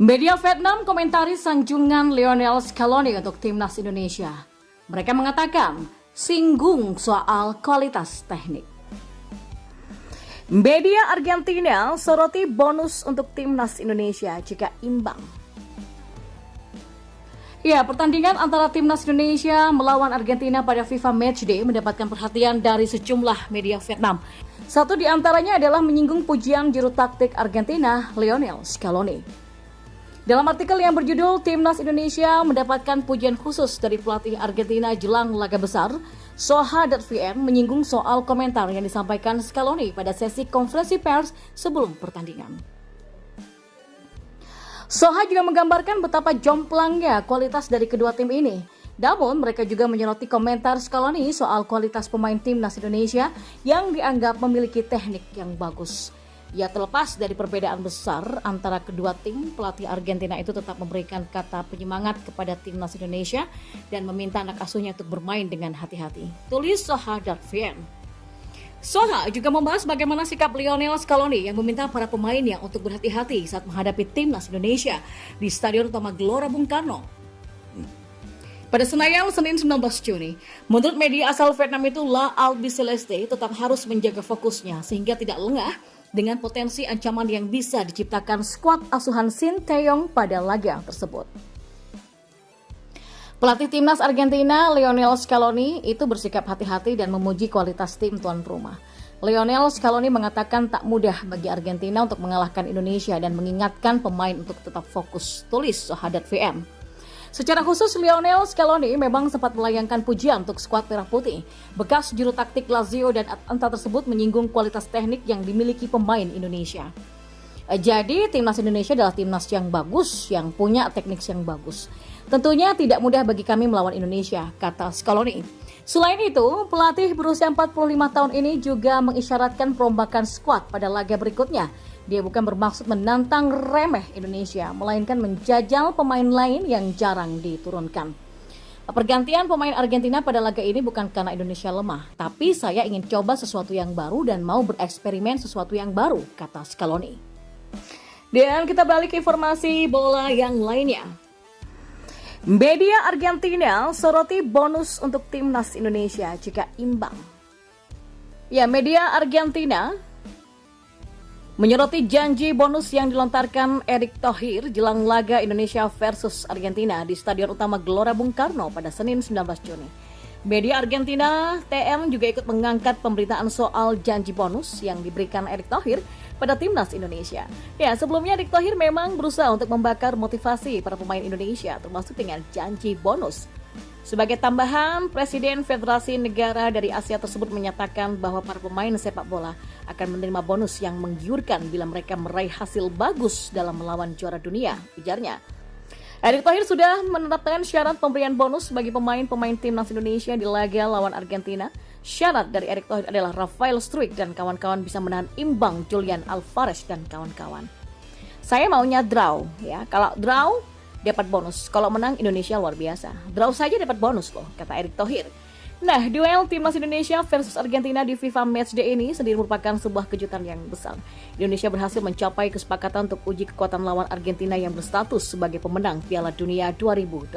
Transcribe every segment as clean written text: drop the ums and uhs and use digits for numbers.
Media Vietnam komentari sanjungan Lionel Scaloni untuk timnas Indonesia. Mereka mengatakan singgung soal kualitas teknik. Media Argentina soroti bonus untuk timnas Indonesia jika imbang. Ya, pertandingan antara timnas Indonesia melawan Argentina pada FIFA Matchday mendapatkan perhatian dari sejumlah media Vietnam. Satu di antaranya adalah menyinggung pujian juru taktik Argentina, Lionel Scaloni. Dalam artikel yang berjudul Timnas Indonesia mendapatkan pujian khusus dari pelatih Argentina jelang laga besar, Soha.vn menyinggung soal komentar yang disampaikan Scaloni pada sesi konferensi pers sebelum pertandingan. Soha juga menggambarkan betapa jomplangnya kualitas dari kedua tim ini. Namun mereka juga menyoroti komentar Scaloni soal kualitas pemain timnas Indonesia yang dianggap memiliki teknik yang bagus. Ya, terlepas dari perbedaan besar antara kedua tim, pelatih Argentina itu tetap memberikan kata penyemangat kepada timnas Indonesia dan meminta anak asuhnya untuk bermain dengan hati-hati. Tulis Soha.vn. Soha juga membahas bagaimana sikap Lionel Scaloni yang meminta para pemainnya untuk berhati-hati saat menghadapi timnas Indonesia di Stadion Utama Gelora Bung Karno pada Senayan, Senin 19 Juni. Menurut media asal Vietnam itu, La Albiceleste tetap harus menjaga fokusnya sehingga tidak lengah dengan potensi ancaman yang bisa diciptakan skuad asuhan Sinteyong pada laga tersebut. Pelatih timnas Argentina, Lionel Scaloni, itu bersikap hati-hati dan memuji kualitas tim tuan rumah. Lionel Scaloni mengatakan tak mudah bagi Argentina untuk mengalahkan Indonesia dan mengingatkan pemain untuk tetap fokus, tulis Soha.vn. Secara khusus, Lionel Scaloni memang sempat melayangkan pujian untuk skuad Merah Putih. Bekas juru taktik Lazio dan Atalanta tersebut menyinggung kualitas teknik yang dimiliki pemain Indonesia. Jadi, timnas Indonesia adalah timnas yang bagus, yang punya teknik yang bagus. Tentunya tidak mudah bagi kami melawan Indonesia, kata Scaloni. Selain itu, pelatih berusia 45 tahun ini juga mengisyaratkan perombakan skuad pada laga berikutnya. Dia bukan bermaksud menantang remeh Indonesia, melainkan menjajal pemain lain yang jarang diturunkan. Pergantian pemain Argentina pada laga ini bukan karena Indonesia lemah, tapi saya ingin coba sesuatu yang baru dan mau bereksperimen sesuatu yang baru, kata Scaloni. Dan kita balik ke informasi bola yang lainnya. Media Argentina soroti bonus untuk timnas Indonesia jika imbang. Ya, media Argentina menyoroti janji bonus yang dilontarkan Erick Thohir jelang laga Indonesia versus Argentina di Stadion Utama Gelora Bung Karno pada Senin 19 Juni. Media Argentina TM juga ikut mengangkat pemberitaan soal janji bonus yang diberikan Erick Thohir pada timnas Indonesia. Ya, sebelumnya Erick Thohir memang berusaha untuk membakar motivasi para pemain Indonesia termasuk dengan janji bonus. Sebagai tambahan, Presiden Federasi Negara dari Asia tersebut menyatakan bahwa para pemain sepak bola akan menerima bonus yang menggiurkan bila mereka meraih hasil bagus dalam melawan juara dunia, ujarnya. Erick Thohir sudah menetapkan syarat pemberian bonus bagi pemain-pemain timnas Indonesia di laga lawan Argentina. Syarat dari Erick Thohir adalah Rafael Struijk dan kawan-kawan bisa menahan imbang Julian Alvarez dan kawan-kawan. Saya maunya draw, ya. Kalau draw dapat bonus. Kalau menang Indonesia luar biasa. Draw saja dapat bonus loh, kata Erick Thohir. Nah, duel timnas Indonesia versus Argentina di FIFA Matchday ini sendiri merupakan sebuah kejutan yang besar. Indonesia berhasil mencapai kesepakatan untuk uji kekuatan lawan Argentina yang berstatus sebagai pemenang Piala Dunia 2022.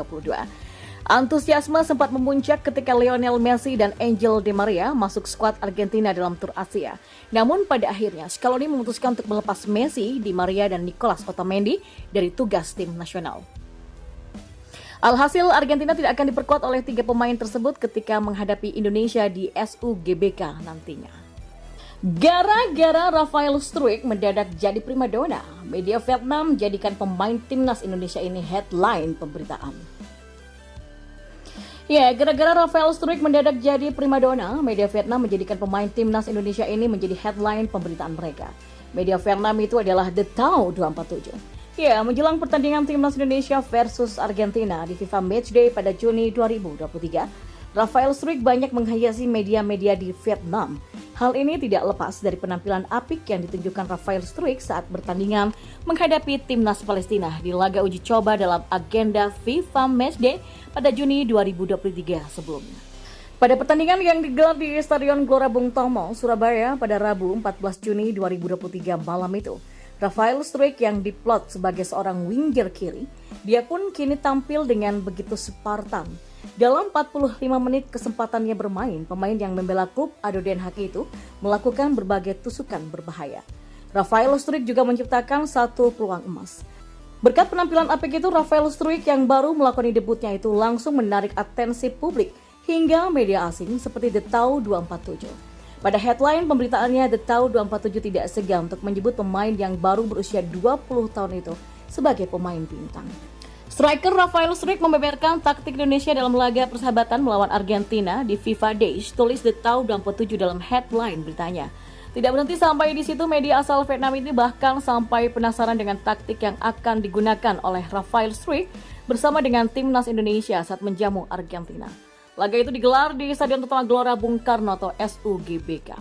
Antusiasme sempat memuncak ketika Lionel Messi dan Angel Di Maria masuk skuad Argentina dalam tur Asia. Namun pada akhirnya Scaloni memutuskan untuk melepas Messi, Di Maria dan Nicolas Otamendi dari tugas tim nasional. Alhasil Argentina tidak akan diperkuat oleh 3 pemain tersebut ketika menghadapi Indonesia di SUGBK nantinya. Gara-gara Rafael Struijk mendadak jadi primadona, media Vietnam jadikan pemain timnas Indonesia ini headline pemberitaan. Ya, gara-gara Rafael Struijk mendadak jadi primadona, media Vietnam menjadikan pemain timnas Indonesia ini menjadi headline pemberitaan mereka. Media Vietnam itu adalah The Tao 247. Ya, menjelang pertandingan timnas Indonesia versus Argentina di FIFA Matchday pada Juni 2023, Rafael Struijk banyak menghiasi media-media di Vietnam. Hal ini tidak lepas dari penampilan apik yang ditunjukkan Rafael Struijk saat bertandingan menghadapi timnas Palestina di laga uji coba dalam agenda FIFA Matchday pada Juni 2023 sebelumnya. Pada pertandingan yang digelar di Stadion Gelora Bung Tomo, Surabaya pada Rabu 14 Juni 2023 malam itu, Rafael Struijk yang diplot sebagai seorang winger kiri, dia pun kini tampil dengan begitu Spartan. Dalam 45 menit kesempatannya bermain, pemain yang membela klub ADO Den Haag itu melakukan berbagai tusukan berbahaya. Rafael Struijk juga menciptakan satu peluang emas. Berkat penampilan apik itu, Rafael Struijk yang baru melakukan debutnya itu langsung menarik atensi publik hingga media asing seperti The Tau 247. Pada headline pemberitaannya, The Tau 247 tidak segan untuk menyebut pemain yang baru berusia 20 tahun itu sebagai pemain bintang. Striker Rafael Struijk membeberkan taktik Indonesia dalam laga persahabatan melawan Argentina di FIFA Days, tulis The Tau 247 dalam headline beritanya. Tidak berhenti sampai di situ, media asal Vietnam ini bahkan sampai penasaran dengan taktik yang akan digunakan oleh Rafael Struijk bersama dengan timnas Indonesia saat menjamu Argentina. Laga itu digelar di Stadion Utama Gelora Bung Karno atau SUGBK.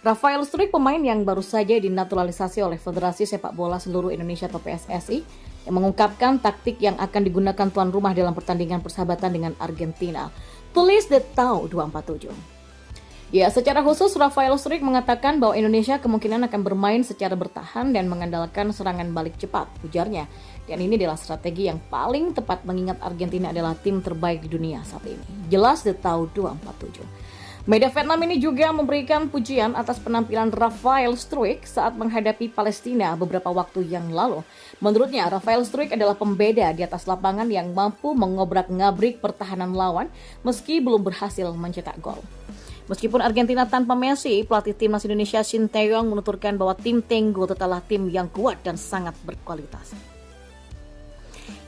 Rafael Struijk, pemain yang baru saja dinaturalisasi oleh Federasi Sepak Bola Seluruh Indonesia atau PSSI, yang mengungkapkan taktik yang akan digunakan tuan rumah dalam pertandingan persahabatan dengan Argentina. Tulis The Tau 247. Ya, secara khusus Rafael Struijk mengatakan bahwa Indonesia kemungkinan akan bermain secara bertahan dan mengandalkan serangan balik cepat, ujarnya. Dan ini adalah strategi yang paling tepat mengingat Argentina adalah tim terbaik di dunia saat ini. Jelas The Tau 247. Media Vietnam ini juga memberikan pujian atas penampilan Rafael Struijk saat menghadapi Palestina beberapa waktu yang lalu. Menurutnya, Rafael Struijk adalah pembeda di atas lapangan yang mampu mengobrak-ngabrik pertahanan lawan meski belum berhasil mencetak gol. Meskipun Argentina tanpa Messi, pelatih timnas Indonesia Shin Tae-yong menuturkan bahwa tim Tenggo tetaplah tim yang kuat dan sangat berkualitas.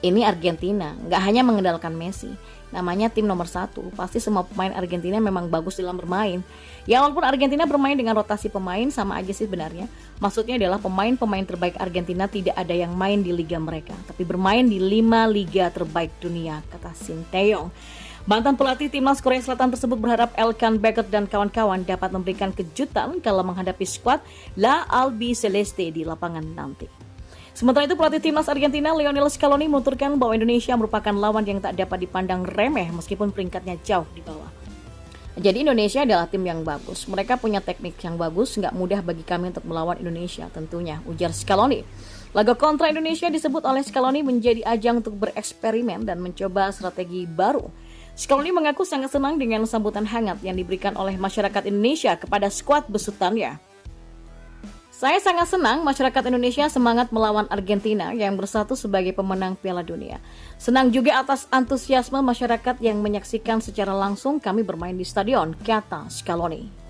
Ini Argentina, nggak hanya mengandalkan Messi. Namanya tim nomor 1, pasti semua pemain Argentina memang bagus dalam bermain. Ya, walaupun Argentina bermain dengan rotasi pemain, sama aja sih sebenarnya. Maksudnya adalah pemain-pemain terbaik Argentina tidak ada yang main di liga mereka, tapi bermain di 5 liga terbaik dunia, kata Shin Tae-yong. Mantan pelatih timnas Korea Selatan tersebut berharap Elkan Beckett dan kawan-kawan dapat memberikan kejutan kalau menghadapi skuad La Albiceleste di lapangan nanti. Sementara itu, pelatih timnas Argentina Lionel Scaloni menuturkan bahwa Indonesia merupakan lawan yang tak dapat dipandang remeh meskipun peringkatnya jauh di bawah. Jadi Indonesia adalah tim yang bagus. Mereka punya teknik yang bagus, nggak mudah bagi kami untuk melawan Indonesia tentunya, ujar Scaloni. Laga kontra Indonesia disebut oleh Scaloni menjadi ajang untuk bereksperimen dan mencoba strategi baru. Scaloni mengaku sangat senang dengan sambutan hangat yang diberikan oleh masyarakat Indonesia kepada skuad besutannya. Saya sangat senang masyarakat Indonesia semangat melawan Argentina yang bersatu sebagai pemenang Piala Dunia. Senang juga atas antusiasme masyarakat yang menyaksikan secara langsung kami bermain di stadion, kata Scaloni.